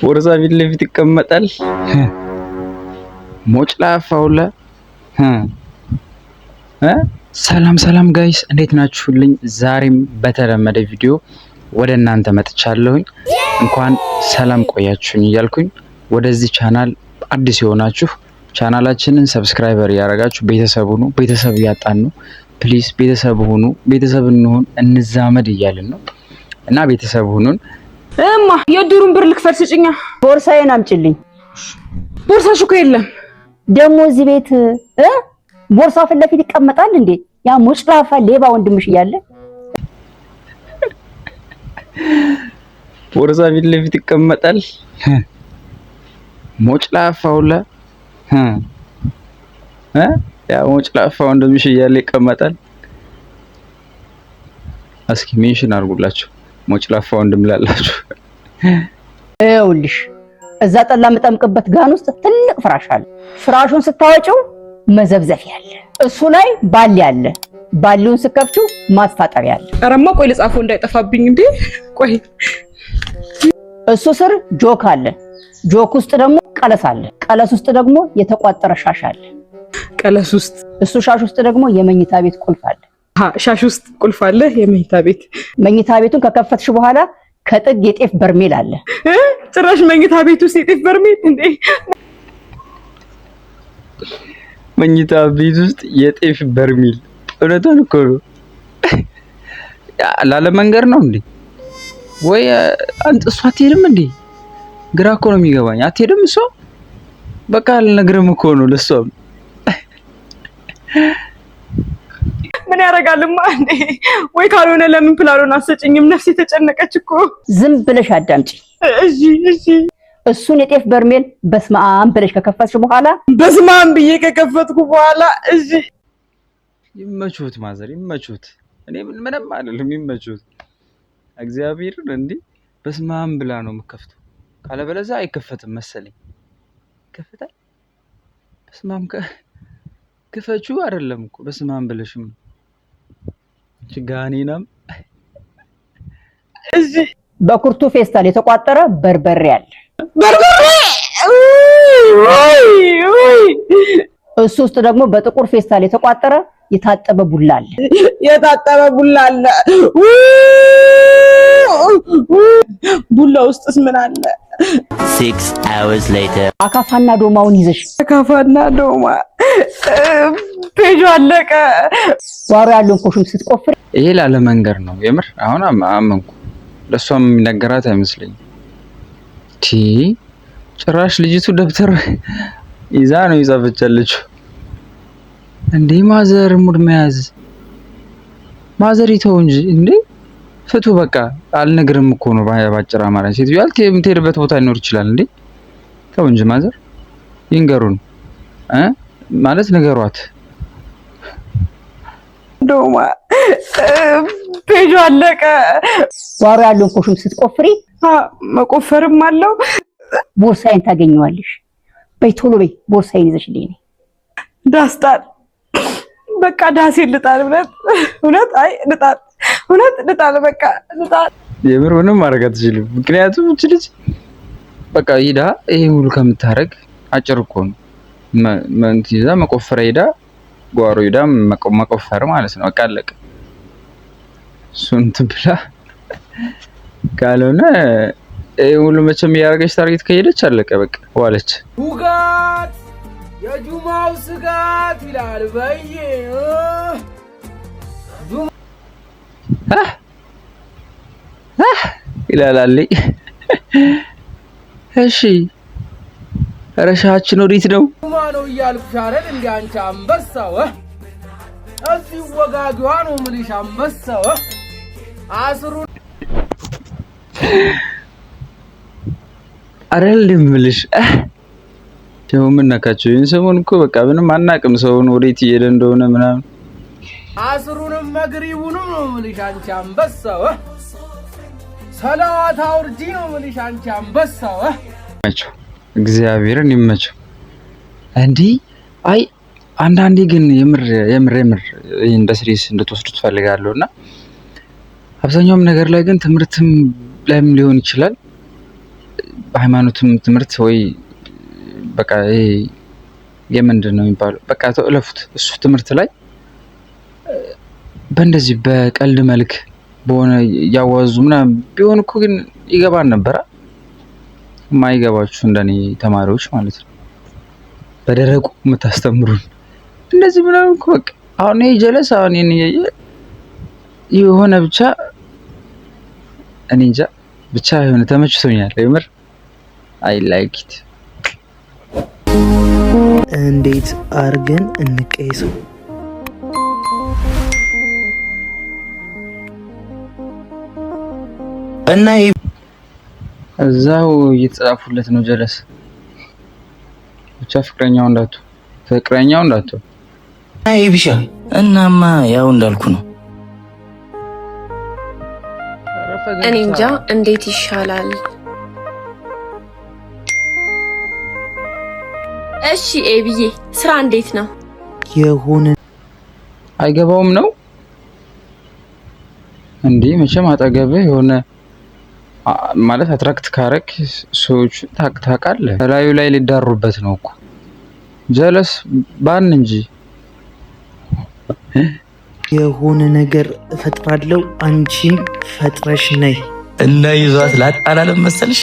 ቦርሳ ፊት ለፊት ይቀመጣል። ሞጭላፋውላ ሰላም ጋይስ እንዴት ናችሁልኝ? ዛሬም በተለመደ ቪዲዮ ወደ እናንተ መጥቻለሁኝ። እንኳን ሰላም ቆያችሁኝ እያልኩኝ ወደዚህ ቻናል አዲስ የሆናችሁ ቻናላችንን ሰብስክራይበር ያደረጋችሁ ቤተሰብ ሁኑ። ቤተሰብ ያጣን ነው። ፕሊዝ ቤተሰብ ሁኑ። ቤተሰብ እንሁን፣ እንዛመድ እያልን ነው እና ቤተሰብ ሁኑን። የድሩን ብር ልክፈል ስጭኛ። ቦርሳዬን አምጪልኝ። ቦርሳሽ እኮ የለም። ደግሞ እዚህ ቤት ቦርሳ ፊት ለፊት ይቀመጣል እንዴ? ያ ሙጭላፋ ሌባ ወንድምሽ እያለ ቦርሳ ፊት ለፊት ይቀመጣል። ሞጭላፋውላ ያ ሞጭላፋ ወንድምሽ እያለ ይቀመጣል። እስኪ ሜንሽን አድርጉላችሁ ሞጭላፋ ወንድም ላላችሁ። ይኸውልሽ እዛ ጠላ የምጠምቅበት ጋን ውስጥ ትልቅ ፍራሽ አለ። ፍራሹን ስታወጪው መዘብዘፊያ አለ። እሱ ላይ ባሊ አለ። ባሊውን ስከፍቺው ማስፋጠሪያ አለ። አረማ ቆይ ልጻፈው እንዳይጠፋብኝ እንዴ። ቆይ እሱ ስር ጆክ አለ። ጆክ ውስጥ ደግሞ ቀለስ አለ። ቀለስ ውስጥ ደግሞ የተቋጠረ ሻሽ አለ። ቀለስ ውስጥ እሱ ሻሽ ውስጥ ደግሞ የመኝታ ቤት ቁልፍ አለ። ሻሽ ውስጥ ቁልፍ አለ። የመኝታ ቤት መኝታ ቤቱን ከከፈትሽ በኋላ ከጥግ የጤፍ በርሜል አለ። ጭራሽ መኝታ ቤት ውስጥ የጤፍ በርሜል እንዴ? መኝታ ቤት ውስጥ የጤፍ በርሜል እውነቱን እኮ ነው። ላለ መንገር ነው እንዴ? ወይ አንተ እሷ አትሄድም እንዴ? ግራ እኮ ነው የሚገባኝ። አትሄድም እሷ? በቃ አልነግርም እኮ ነው ለሷም። ምን ያደርጋልማ እንዴ? ወይ ካልሆነ ለምን ፕላኑን አሰጭኝም? ነፍሴ ተጨነቀች እኮ። ዝም ብለሽ አዳምጪ። እሺ እሱን የጤፍ በርሜል በስማም ብለሽ ከከፈትሽ በኋላ በስማም ብዬ ከከፈትኩ በኋላ እሺ። ይመቹት ማዘር ይመቹት። እኔ ምንም አይደለም። ይመቹት እግዚአብሔርን እንዴ በስማም ብላ ነው የምከፍተው። ካለበለዚያ አይከፈትም መሰለኝ። ከፍታል በስማም ክፈቹ አይደለም እኮ በስማም ብለሽም ችጋኔናም እዚህ በኩርቱ ፌስታል የተቋጠረ በርበሬ አለ። በርበሬ እሱ ውስጥ ደግሞ በጥቁር ፌስታል የተቋጠረ የታጠበ ቡላ አለ። የታጠበ ቡላ አለ። ቡላ ውስጥስ ምን አለ? 6 hours later አካፋና ዶማውን ይዘሽ አካፋና ዶማ ፔጁ አለቀ። ጓሮ ያለውን ኮሽም ስትቆፍር ይሄ ላለ መንገር ነው የምር። አሁን አመንኩ። ለሷም የሚነገራት አይመስለኝም። ጭራሽ ልጅቱ ደብተር ይዛ ነው ይጻፈቻለች እንዴ። ማዘር ሙድ መያዝ ማዘር ይተው እንጂ እንዴ ፍቱ በቃ። አልነግርም እኮ ነው ባጭራ ማለት ሴት ይያል የምትሄድበት ቦታ ሊኖር ይችላል እንዴ። ተው እንጂ ማዘር ይንገሩን ማለት ነገሯት። ዶማ ፔጁ አለቀ። ጓሮ ያለውን ኮሽም ስትቆፍሪ መቆፈርም አለው። ቦርሳዬን ታገኘዋለሽ። በይ ቶሎ በይ ቦርሳዬን ይዘሽልኝ ነይ። ዳስጣል በቃ ዳሴ ልጣል። እውነት አይ ልጣል። እውነት ልጣል። በቃ ልጣል። የምር ምንም ማድረግ አትችልም። ምክንያቱም እቺ ልጅ በቃ ሂዳ ይሄ ሁሉ ከምታረግ አጭር እኮ ነው። መንት ይዛ መቆፈር ሄዳ ጓሮ ሄዳ መቆፈር ማለት ነው። በቃ አለቀ። ሱንት ብላ ካልሆነ ይሄ ሁሉ መቼም ያረጋች ታርጌት ከሄደች አለቀ በቃ ዋለች። ውጋት የጁማው ስጋት ይላል በየ ይላል። እሺ ረሻችን ወዴት ነው? ጁማ ነው እያልኩሽ አይደል እንዴ አንቺ አንበሳው? እዚህ ወጋጊዋ ነው የምልሽ አንበሳው። አስሩ አይደለም የምልሽ ነው። ምን ነካቸው? ይሄን ሰሞን እኮ በቃ ምንም አናቅም። ሰውን ወዴት እየሄደ እንደሆነ ምናምን አስሩንም መግሪቡንም ነው የምልሽ አንቺ አንበሳው። ሰላዋት አውርጂ ነው የምልሽ አንቺ አንበሳው። ይመቸው እግዚአብሔርን ይመቸው። እንዲህ አይ አንዳንዴ ግን የምር እንደ ሲሪየስ እንድትወስዱት ፈልጋለሁና አብዛኛውም ነገር ላይ ግን ትምህርትም ላይም ሊሆን ይችላል በሃይማኖትም ትምህርት ወይ በቃ የምንድን ነው የሚባለው በቃ ተለፉት እሱ ትምህርት ላይ በእንደዚህ በቀልድ መልክ በሆነ ያዋዙ ምናምን ቢሆን እኮ ግን ይገባን ነበር። ማይገባችሁ እንደኔ ተማሪዎች ማለት ነው በደረቁ የምታስተምሩን እንደዚህ ምናምን እኮ በቃ አሁን ጀለስ አሁን የሆነ ብቻ እኔ እንጃ ብቻ የሆነ ተመችቶኛል የምር አይ ላይክ ኢት። እንዴት አርገን እንቀይሰው? እና እዛው እየተጻፉለት ነው ጀለስ ብቻ ፍቅረኛው እንዳቱ አይ ቢሻ እናማ ያው እንዳልኩ ነው። እኔ እንጃ እንዴት ይሻላል? እሺ ኤቢዬ ስራ እንዴት ነው? የሆነ አይገባውም ነው እንዴ? መቼም አጠገብህ የሆነ ማለት አትራክት ካረክ ሰዎች ታውቃለህ ላዩ ላይ ሊዳሩበት ነው እኮ ጀለስ ባን እንጂ የሆነ ነገር እፈጥራለሁ አንቺም ፈጥረሽ ነይ እና ይዟት ላጣላለም መሰልሽ።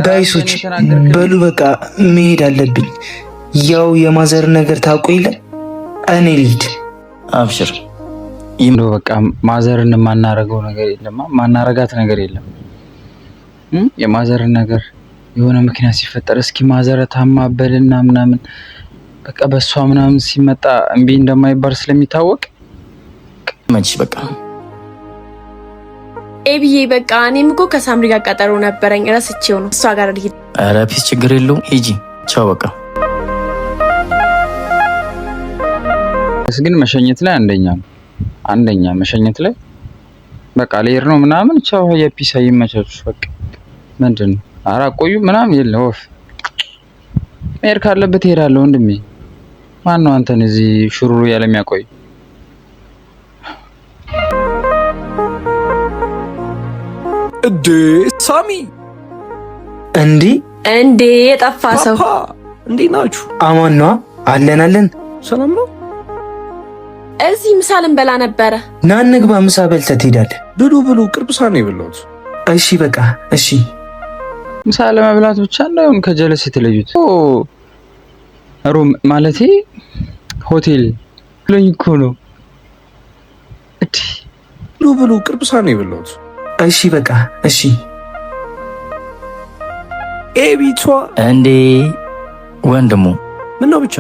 ጋይሶች በሉ በቃ መሄድ አለብኝ። ያው የማዘር ነገር ታውቁ የለ እኔ ልሂድ። አብሽር እንደው በቃ ማዘርን ማናረገው ነገር የለም ማናረጋት ነገር የለም። የማዘርን ነገር የሆነ ምክንያት ሲፈጠር እስኪ ማዘር ታማበልና ምናምን በቃ በሷ ምናምን ሲመጣ እምቢ እንደማይባል ስለሚታወቅ መችሽ በቃ ኤቢዬ በቃ እኔም እኮ ከሳምሪ ጋር ቀጠሮ ነበረኝ ረስቼው ነው እሷ ጋር ልሂድ። ኧረ ፒስ ችግር የለውም ሂጂ ቻው በቃ። ግን መሸኘት ላይ አንደኛ መሸኘት ላይ በቃ ልሄድ ነው ምናምን ቻው የፒስ አይመቻችሁ በቃ ምንድነው ኧረ ቆዩ ምናምን የለ ወፍ መሄድ ካለበት እሄዳለሁ ወንድሜ። ማነው አንተን እዚህ ሽሩሩ ያለ የሚያቆይ? እዴ ሳሚ እንዴ የጠፋ ሰው እንዴ ናችሁ? አማን ነው አለን ሰላም ነው። እዚህ ምሳ ልንበላ ነበረ። ና እንግባ ምሳ በልተህ ትሄዳለህ። ብሉ ቅርብ ሰዓት ነው የበላሁት። እሺ በቃ እሺ። ምሳ ለመብላት ብቻ እንዳይሆን ከጀለስ የተለዩት ሩም ማለቴ ሆቴል ብሎኝ እኮ ነው። ብሉ ቅርብ ሰዓት ነው የበላሁት። እሺ በቃ እሺ። ኤቢቷ እንዴ ወንድሙ ምን ነው ብቻ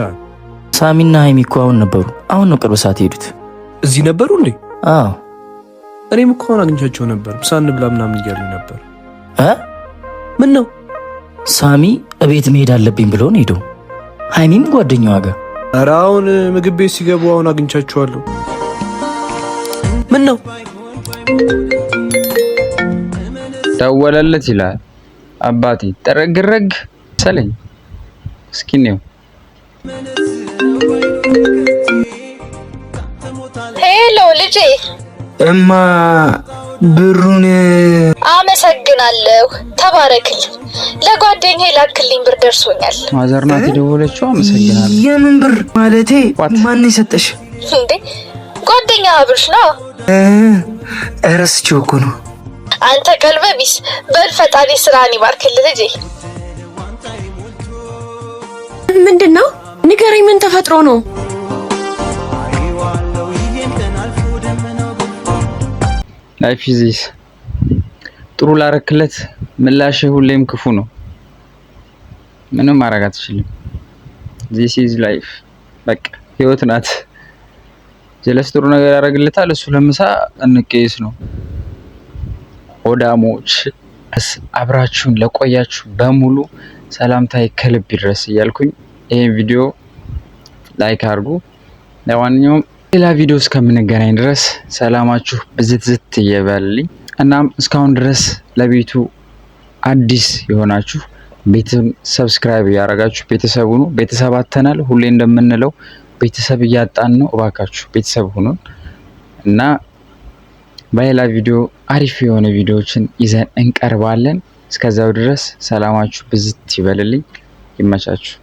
ሳሚና ሃይሚ እኮ አሁን ነው ቅርብ ሰዓት ሄዱት። እዚህ ነበሩ እንዴ? አዎ እኔም እኮ አሁን አግኝቻቸው ነበር። ምሳ እንብላ ምናምን እያሉኝ ነበር። ምን ነው ሳሚ እቤት መሄድ አለብኝ ብሎ ነው ሄዶ ሃይሚም ጓደኛዋ ጋር። ኧረ አሁን ምግብ ቤት ሲገቡ አሁን አግኝቻቸዋለሁ። ምን ነው ደወለለት ይላል አባቴ ጠረግረግ ሰለኝ እስኪ ነው ሄሎ ልጄ እማ ብሩን አመሰግናለሁ ተባረክልኝ ለጓደኛዬ ላክልኝ ብር ደርሶኛል ማዘርናት ደወለችው አመሰግናለሁ የምን ብር ማለቴ ማን ይሰጠሽ እንዴ ጓደኛ አብርሽ ነው እረስቼው እኮ ነው አንተ ቀልበ ቢስ በል ፈጣሪ ስራን ይባርክልህ ልጄ ምንድነው ንገረኝ ምን ተፈጥሮ ነው ላይፍ ኢዝ ጥሩ ላረክለት ምላሽ ሁሌም ክፉ ነው ምንም ማድረግ አትችልም this is life በቃ ህይወት ናት ጀለስ ጥሩ ነገር ያደርግለታል እሱ ለምሳ እንቀይስ ነው ሆዳሞች አብራችሁን ለቆያችሁ በሙሉ ሰላምታዬ ከልብ ይድረስ እያልኩኝ ይሄን ቪዲዮ ላይክ አድርጉ ለማንኛውም ሌላ ቪዲዮ እስከምንገናኝ ድረስ ሰላማችሁ ብዝት ይበልልኝ እናም እስካሁን ድረስ ለቤቱ አዲስ የሆናችሁ ቤቱን ሰብስክራይብ ያደረጋችሁ ቤተሰብ ሁኑ ቤተሰብ አተናል ሁሌ እንደምንለው ቤተሰብ እያጣን ነው እባካችሁ ቤተሰብ ሁኑ እና በሌላ ቪዲዮ አሪፍ የሆነ ቪዲዮዎችን ይዘን እንቀርባለን። እስከዛው ድረስ ሰላማችሁ ብዝት ይበልልኝ። ይመቻችሁ።